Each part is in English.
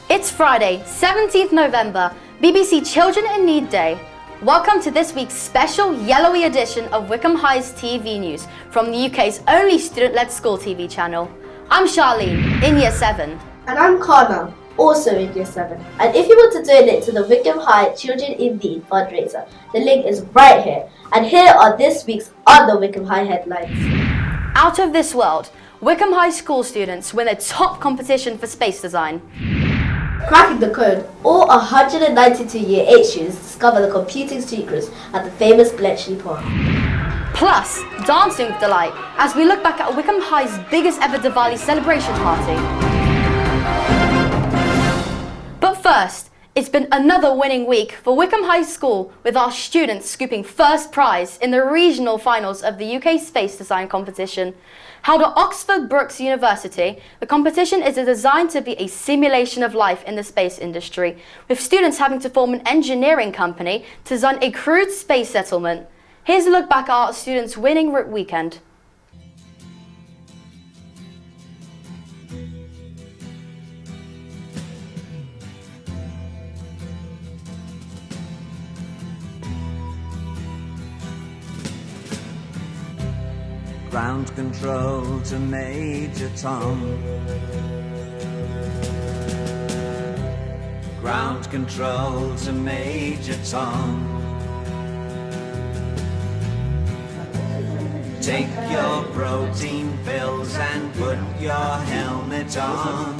It's Friday, 17th November, BBC Children in Need Day. Welcome to this week's special yellowy edition of Wycombe High's TV news from the UK's only student-led school TV channel. I'm Charlene, in Year 7. And I'm Kana, also in Year 7. And if you want to donate to the Wycombe High Children in Need fundraiser, the link is right here. And here are this week's other Wycombe High headlines. Out of this world, Wycombe High school students win a top competition for space design. Cracking the code, all 192 Year 8 students discover the computing secrets at the famous Bletchley Park. Plus, dancing with delight as we look back at Wycombe High's biggest ever Diwali celebration party. But first, it's been another winning week for Wycombe High School, with our students scooping first prize in the regional finals of the UK Space Design Competition. Held at Oxford Brookes University, the competition is designed to be a simulation of life in the space industry, with students having to form an engineering company to design a crewed space settlement. Here's a look back at our students' winning weekend. Ground control to Major Tom. Ground control to Major Tom. Take your protein pills and put your helmet on.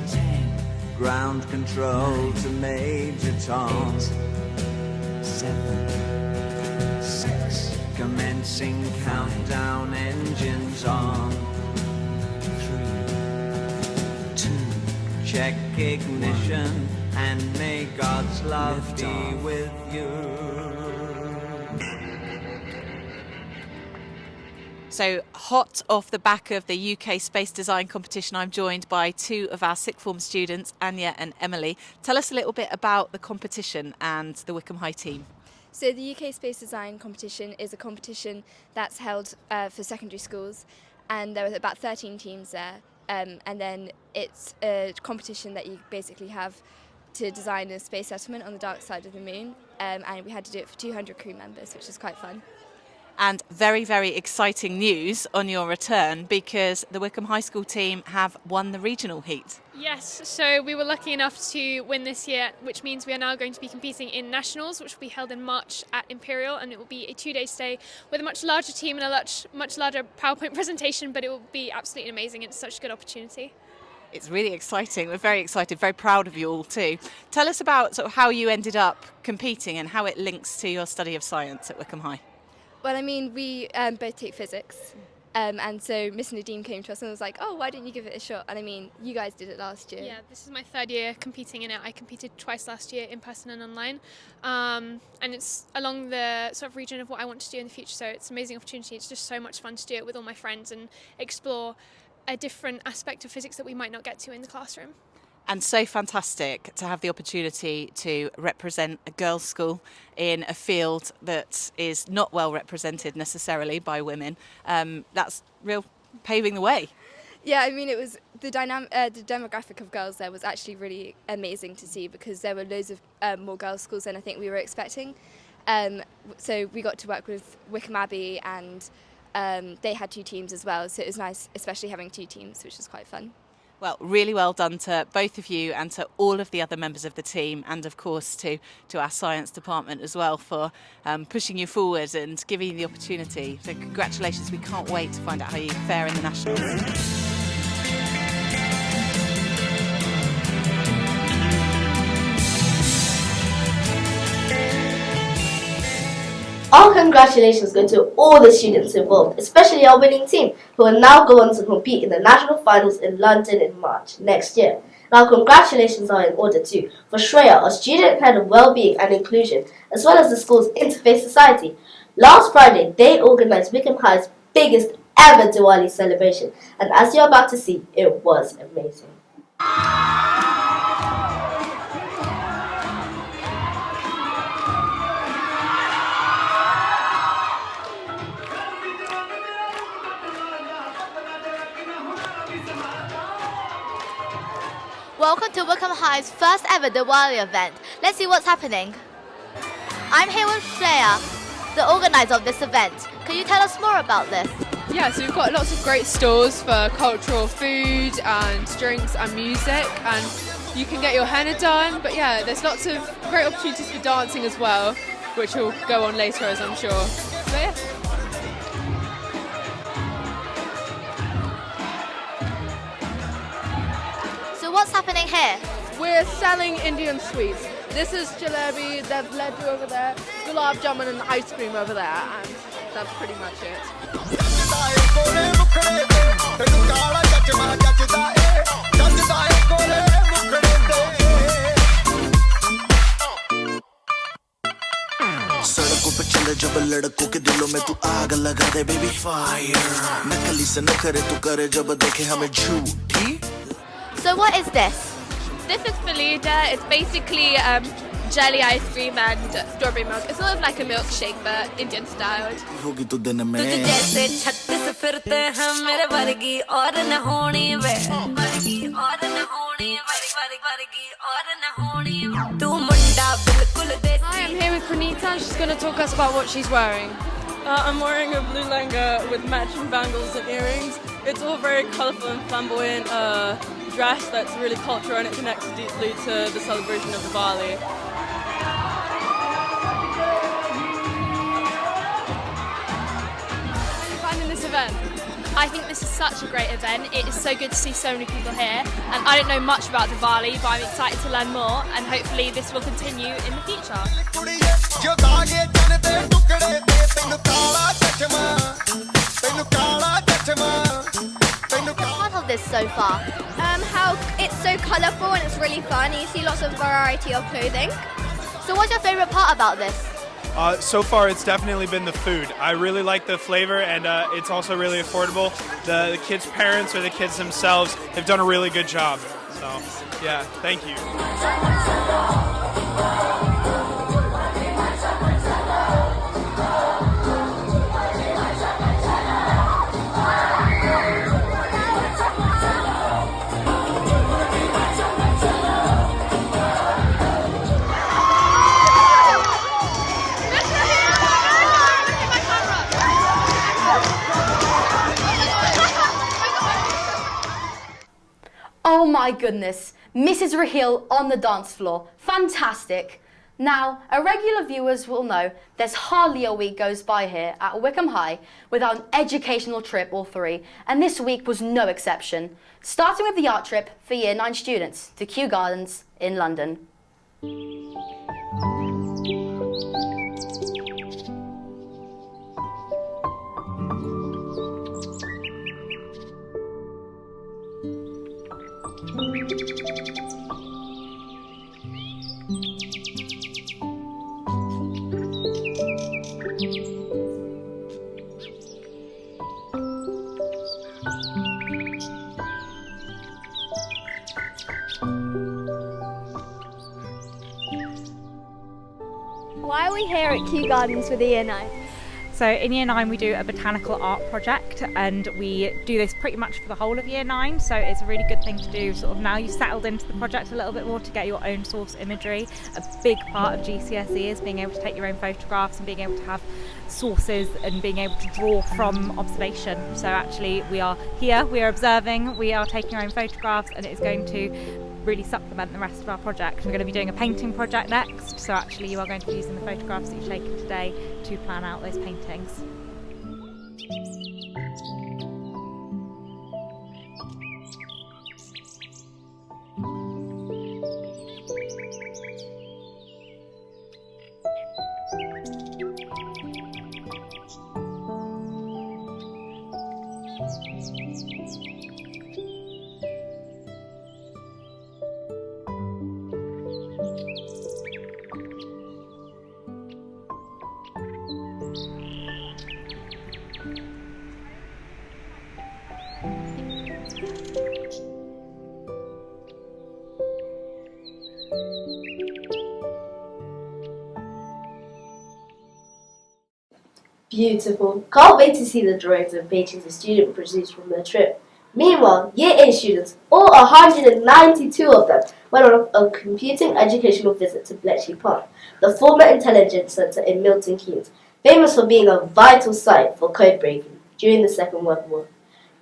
10. Ground control to Major Tom. 7. 6. Commencing countdown, engines on. 3, 2, check ignition, and may God's love be with you. So, hot off the back of the UK Space Design Competition, I'm joined by two of our sixth form students, Anya and Emily. Tell us a little bit about the competition and the Wycombe High team. So the UK Space Design Competition is a competition that's held for secondary schools, and there are about 13 teams there, and then it's a competition that you basically have to design a space settlement on the dark side of the moon, and we had to do it for 200 crew members, which is quite fun. And very, very exciting news on your return, because the Wycombe High School team have won the regional heat. Yes, so we were lucky enough to win this year, which means we are now going to be competing in nationals, which will be held in March at Imperial, and it will be a 2-day stay with a much larger team and a much larger PowerPoint presentation, but it will be absolutely amazing. It's such a good opportunity. It's really exciting. We're very excited, very proud of you all too. Tell us about sort of how you ended up competing and how it links to your study of science at Wycombe High. Well, I mean, we both take physics, and so Miss Nadeem came to us and was like, oh, why don't you give it a shot? And I mean, you guys did it last year. Yeah, this is my third year competing in it. I competed twice last year, in person and online, and it's along the sort of region of what I want to do in the future, so it's an amazing opportunity. It's just so much fun to do it with all my friends and explore a different aspect of physics that we might not get to in the classroom. And so fantastic to have the opportunity to represent a girls' school in a field that is not well represented necessarily by women. That's real paving the way. Yeah, I mean, it was the demographic of girls there was actually really amazing to see, because there were loads of more girls' schools than I think we were expecting. So we got to work with Wycombe Abbey, and they had 2 teams as well. So it was nice, especially having 2 teams, which was quite fun. Well, really well done to both of you and to all of the other members of the team, and of course to our science department as well for pushing you forward and giving you the opportunity. So congratulations, we can't wait to find out how you fare in the nationals. Our congratulations go to all the students involved, especially our winning team, who will now go on to compete in the national finals in London in March next year. Now, congratulations are in order too for Shreya, our student head of Wellbeing and Inclusion, as well as the school's Interfaith Society. Last Friday, they organised Wycombe High's biggest ever Diwali celebration, and as you're about to see, it was amazing. welcome to Wycombe High's first ever Diwali event. Let's see what's happening. I'm here with Shreya, the organiser of this event. Can you tell us more about this? Yeah, so we've got lots of great stalls for cultural food and drinks and music, and you can get your henna done, but yeah, there's lots of great opportunities for dancing as well, which will go on later, as I'm sure. So yeah. So what's happening here? We're selling Indian sweets. This is jalebi, there's laddu over there, gulab jamun and ice cream over there, and that's pretty much it. सड़कों पे चले जब लड़कों के दिलों में तू आग लगा दे बेबी फायर नकली से न करे तू करे जब देखे हमें झूठी. So what is this? This is Faluda. It's basically jelly ice cream and strawberry milk. It's sort of like a milkshake but Indian styled. होगी तू दिन में तुझे जैसे 36 फिरते हैं मेरे वर्गी और न होनी वे वर्गी और न होनी वर्गी और न होनी तू मुंडा बिल्कुल देसी. Hi, I'm here with Pranita. She's going to talk us about what she's wearing. I'm wearing a blue langa with matching bangles and earrings. It's all very colourful and flamboyant dress that's really cultural and it connects deeply to the celebration of Diwali. Finding this event? I think this is such a great event. It is so good to see so many people here. And I don't know much about Diwali, but I'm excited to learn more and hopefully this will continue in the future. Part of this so far? How it's so colourful and it's really fun. You see lots of variety of clothing. So what's your favourite part about this? So far, it's definitely been the food. I really like the flavor, and it's also really affordable. The kids' parents or the kids themselves have done a really good job. So, yeah, thank you. Oh my goodness, Mrs. Raheel on the dance floor. Fantastic. Now, our regular viewers will know there's hardly a week goes by here at Wycombe High without an educational trip or three, and this week was no exception. Starting with the art trip for Year 9 students to Kew Gardens in London. Why are we here at Kew Gardens with the Year 9? So in Year 9 we do a botanical art project and we do this pretty much for the whole of Year 9, so it's a really good thing to do sort of now you've settled into the project a little bit more to get your own source imagery. A big part of GCSE is being able to take your own photographs and being able to have sources and being able to draw from observation. So actually we are here, we are observing, we are taking our own photographs, and it is going to really supplement the rest of our project. We're going to be doing a painting project next, so actually you are going to be using the photographs that you've taken today to plan out those paintings. Beautiful. Can't wait to see the drawings and paintings the students produced from their trip. Meanwhile, Year 8 students, all 192 of them, went on a computing educational visit to Bletchley Park, the former intelligence centre in Milton Keynes, famous for being a vital site for code breaking during the Second World War.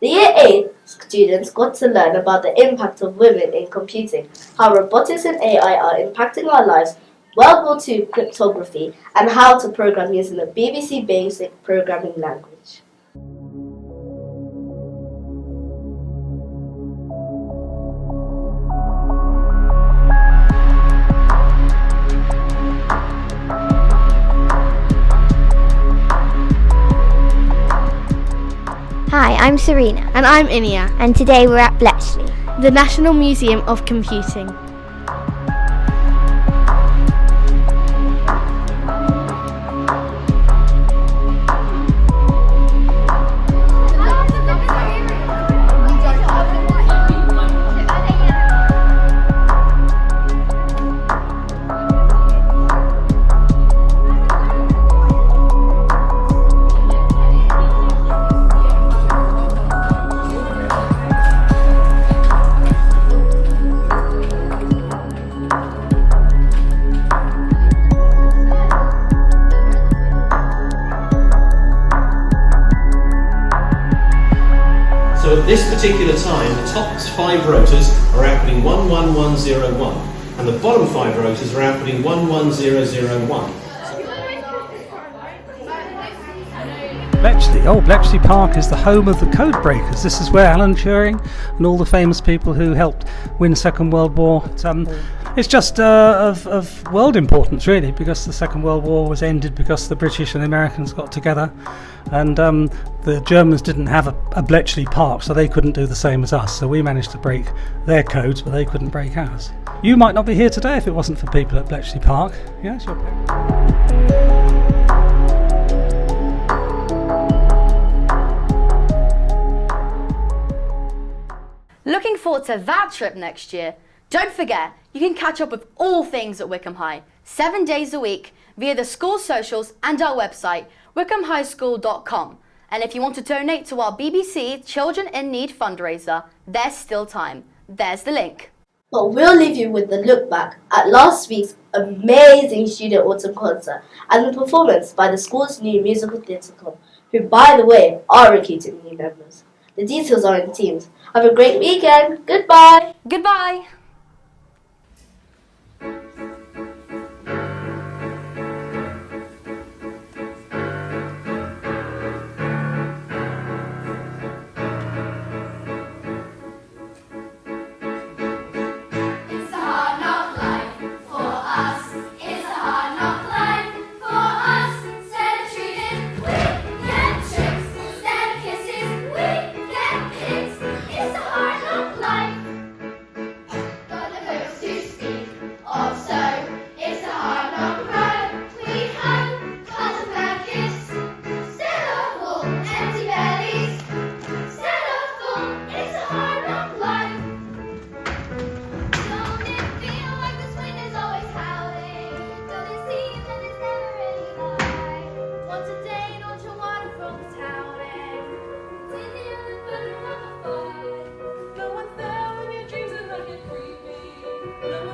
The Year 8 students got to learn about the impact of women in computing, how robotics and AI are impacting our lives, World War II cryptography, and how to program using the BBC Basic Programming Language. Hi, I'm Serena. And I'm Inia. And today we're at Bletchley, the National Museum of Computing. So at this particular time, the top 5 rotors are outputting 11101, and the bottom 5 rotors are outputting 11001. Bletchley. Bletchley Park is the home of the code breakers. This is where Alan Turing and all the famous people who helped win the Second World War. It's just of world importance, really, because the Second World War was ended because the British and the Americans got together, and the Germans didn't have a Bletchley Park, so they couldn't do the same as us. So we managed to break their codes, but they couldn't break ours. You might not be here today if it wasn't for people at Bletchley Park. Yeah, sure. Looking forward to that trip next year. Don't forget, you can catch up with all things at Wycombe High, 7 days a week, via the school socials and our website, wycombehighschool.com. And if you want to donate to our BBC Children in Need fundraiser, there's still time. There's the link. But we'll leave you with the look back at last week's amazing student autumn concert and the performance by the school's new musical theatre club, who, by the way, are recruiting new members. The details are in Teams. Have a great weekend. Goodbye. Goodbye. No one fell in your dreams and like it creepy. No one